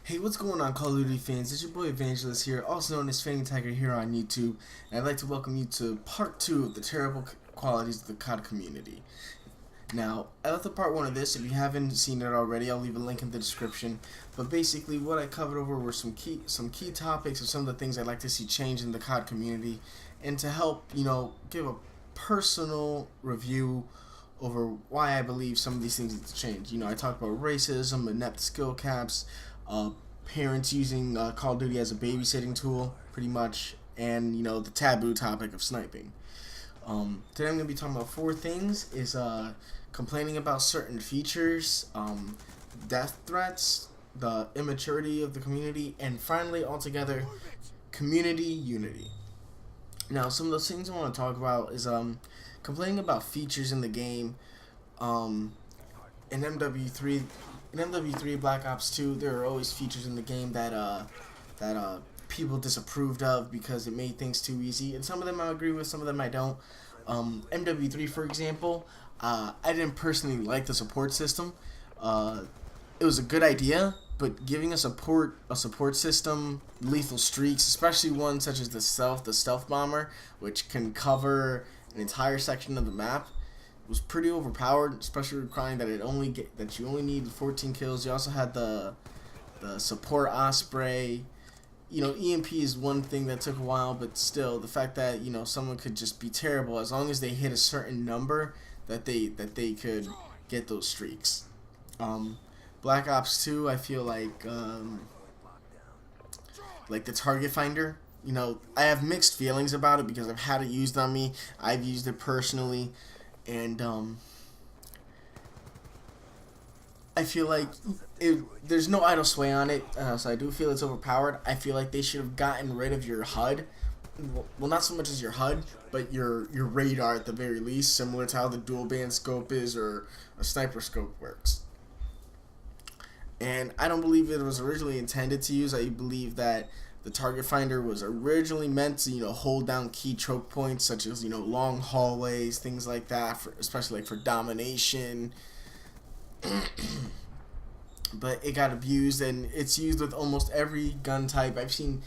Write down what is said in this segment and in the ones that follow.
Hey, what's going on, Call of Duty fans? It's your boy Evangelist here, also known as Fanny Tiger here on YouTube, and I'd like to welcome you to part 2 of the terrible qualities of the CoD community. Now, I left the part 1 of this. If you haven't seen it already, I'll leave a link in the description. But basically, what I covered over were some key topics of some of the things I'd like to see change in the CoD community, and to help, give a personal review over why I believe some of these things need to change. I talked about racism, inept skill caps, parents using Call of Duty as a babysitting tool, pretty much, and the taboo topic of sniping. Today I'm going to be talking about 4 things: is complaining about certain features, death threats, the immaturity of the community, and finally, altogether, community unity. Now, some of those things I want to talk about is complaining about features in the game. In MW3, Black Ops 2, there are always features in the game that people disapproved of because it made things too easy, and some of them I agree with, some of them I don't. MW3, for example, I didn't personally like the support system. It was a good idea, but giving a support system lethal streaks, especially one such as the stealth bomber, which can cover an entire section of the map, was pretty overpowered, especially requiring that you only need 14 kills. You also had the support Osprey. EMP is one thing that took a while, but still, the fact that someone could just be terrible as long as they hit a certain number, that they could get those streaks. Black Ops 2, I feel like the target finder. I have mixed feelings about it because I've had it used on me. I've used it personally, and I feel like there's no idle sway on it, so I do feel it's overpowered. I feel like they should have gotten rid of your HUD. Well, not so much as your HUD, but your radar at the very least, similar to how the dual band scope is or a sniper scope works. And I don't believe it was originally intended to use. I believe that the target finder was originally meant to hold down key choke points such as long hallways, things like that, especially for domination. But it got abused, and it's used with almost every gun type. I've seen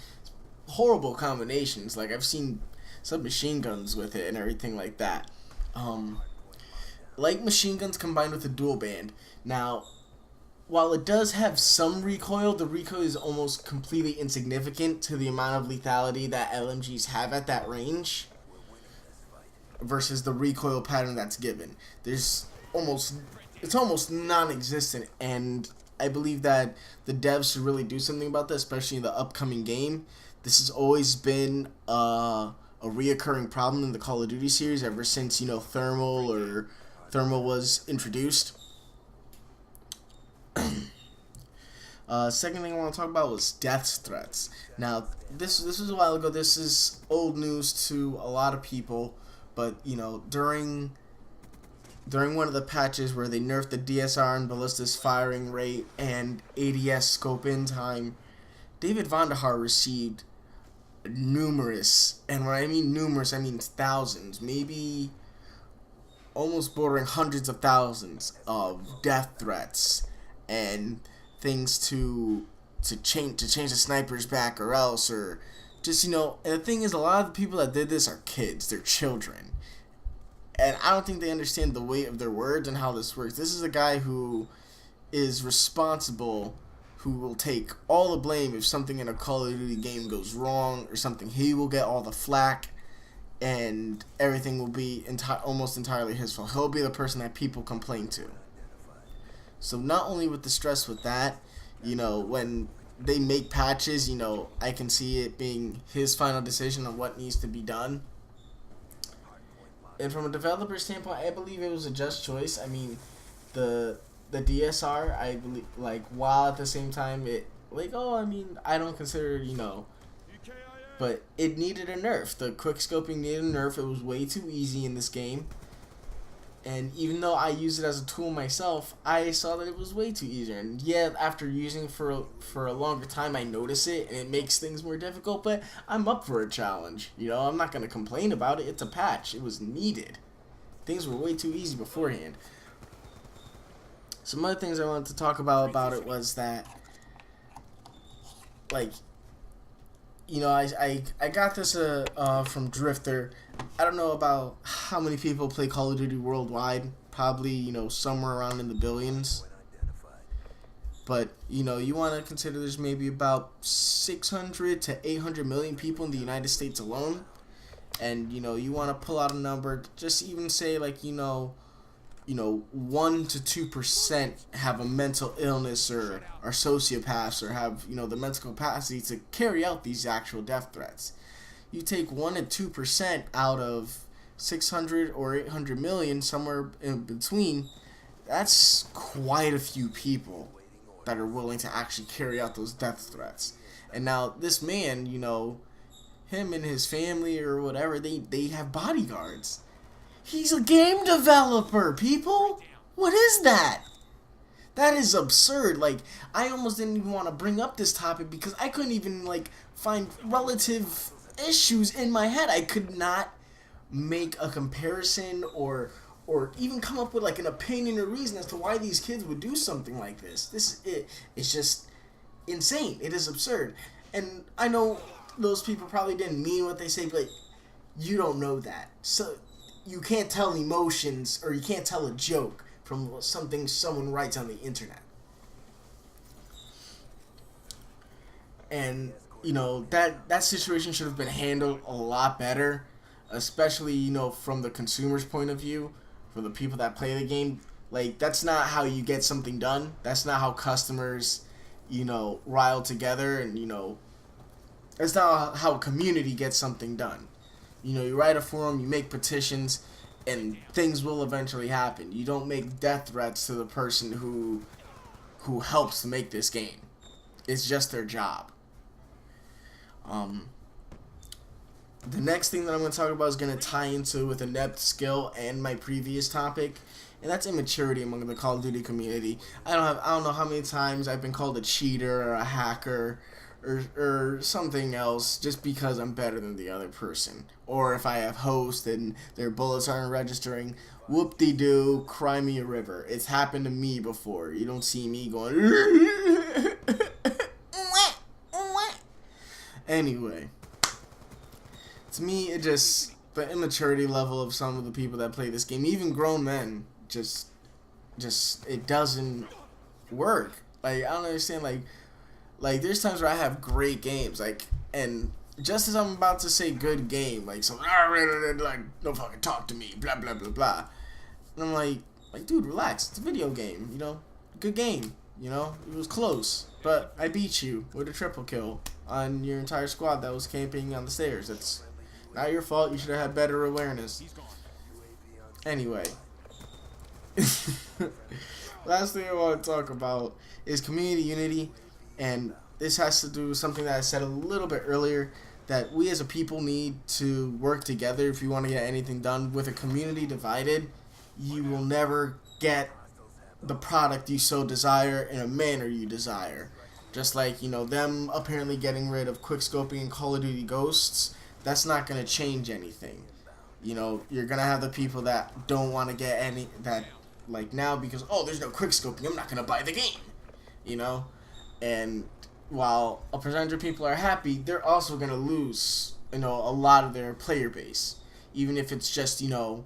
horrible combinations. Like, I've seen submachine guns with it and everything like that. Like machine guns combined with a dual band. Now, while it does have some recoil, the recoil is almost completely insignificant to the amount of lethality that LMGs have at that range versus the recoil pattern that's given. It's almost non-existent, and I believe that the devs should really do something about this, especially in the upcoming game. This has always been a reoccurring problem in the Call of Duty series ever since thermal was introduced. Second thing I want to talk about was death threats. Now, this was a while ago. This is old news to a lot of people, but during one of the patches where they nerfed the DSR and ballista's firing rate and ADS scope in time, David Vonderhaar received numerous, and when I mean numerous, I mean thousands, maybe almost bordering hundreds of thousands of death threats and things to change the snipers back, or else, or just and the thing is, a lot of the people that did this are kids, they're children, and I don't think they understand the weight of their words and how this works. This is a guy who is responsible, who will take all the blame if something in a Call of Duty game goes wrong or something. He will get all the flack, and everything will be almost entirely his fault. He'll be the person that people complain to. So not only with the stress with that, when they make patches, I can see it being his final decision on what needs to be done. And from a developer standpoint, I believe it was a just choice. I mean, the DSR, I believe, while at the same time I don't consider but it needed a nerf. The quick scoping needed a nerf. It was way too easy in this game. And even though I use it as a tool myself, I saw that it was way too easy. And yeah, after using it for a longer time, I notice it, and it makes things more difficult. But I'm up for a challenge. I'm not going to complain about it. It's a patch. It was needed. Things were way too easy beforehand. Some other things I wanted to talk about it was that like, I got this from Drifter. I don't know about how many people play Call of Duty worldwide. Probably, somewhere around in the billions. But, you want to consider there's maybe about 600 to 800 million people in the United States alone. And, you want to pull out a number, just even say, like, 1 to 2% have a mental illness or are sociopaths or have, the mental capacity to carry out these actual death threats. You take 1 to 2% out of 600 or 800 million, somewhere in between, that's quite a few people that are willing to actually carry out those death threats. And now this man, him and his family or whatever, they have bodyguards. He's a game developer, people. What is that? That is absurd. Like, I almost didn't even want to bring up this topic because I couldn't even, like, find relative issues in my head. I could not make a comparison or even come up with, like, an opinion or reason as to why these kids would do something like this. It's just insane. It is absurd. And I know those people probably didn't mean what they say, but you don't know that. So you can't tell emotions or you can't tell a joke from something someone writes on the internet. And, that situation should have been handled a lot better, especially, from the consumer's point of view, for the people that play the game. Like, that's not how you get something done. That's not how customers, rile together, and, that's not how a community gets something done. You write a forum, you make petitions, and things will eventually happen. You don't make death threats to the person who helps to make this game. It's just their job. The next thing that I'm going to talk about is going to tie into with inept skill and my previous topic, and that's immaturity among the Call of Duty community. I don't know how many times I've been called a cheater or a hacker or something else just because I'm better than the other person. Or if I have host and their bullets aren't registering, whoop-de-doo, cry me a river. It's happened to me before. You don't see me going anyway. To me, the immaturity level of some of the people that play this game, even grown men, just it doesn't work. Like, I don't understand, like there's times where I have great games, like, and just as I'm about to say good game, like, so, like, don't fucking talk to me, blah, blah, blah, blah. And I'm like, dude, relax. It's a video game, good game, it was close, but I beat you with a triple kill on your entire squad that was camping on the stairs. That's not your fault. You should have had better awareness. Anyway. Last thing I want to talk about is community unity, and this has to do with something that I said a little bit earlier, that we as a people need to work together if you want to get anything done. With a community divided, you will never get the product you so desire in a manner you desire. Just like, them apparently getting rid of quickscoping in Call of Duty Ghosts, that's not going to change anything. You're going to have the people that don't want to get any, that, like, now because, there's no quickscoping, I'm not going to buy the game. And while a percentage of people are happy, they're also going to lose, a lot of their player base. Even if it's just, 10%,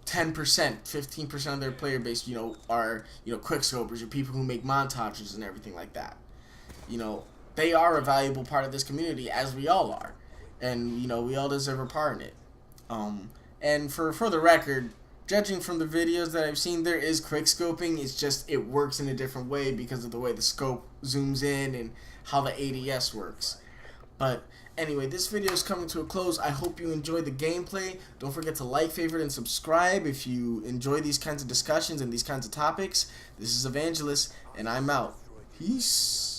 15% of their player base, are, quickscopers or people who make montages and everything like that. They are a valuable part of this community, as we all are. And, we all deserve a part in it. And for the record, judging from the videos that I've seen, there is quickscoping. It's just, it works in a different way because of the way the scope zooms in and how the ADS works. But anyway, this video is coming to a close. I hope you enjoyed the gameplay. Don't forget to like, favorite, and subscribe if you enjoy these kinds of discussions and these kinds of topics. This is Evangelist, and I'm out. Peace.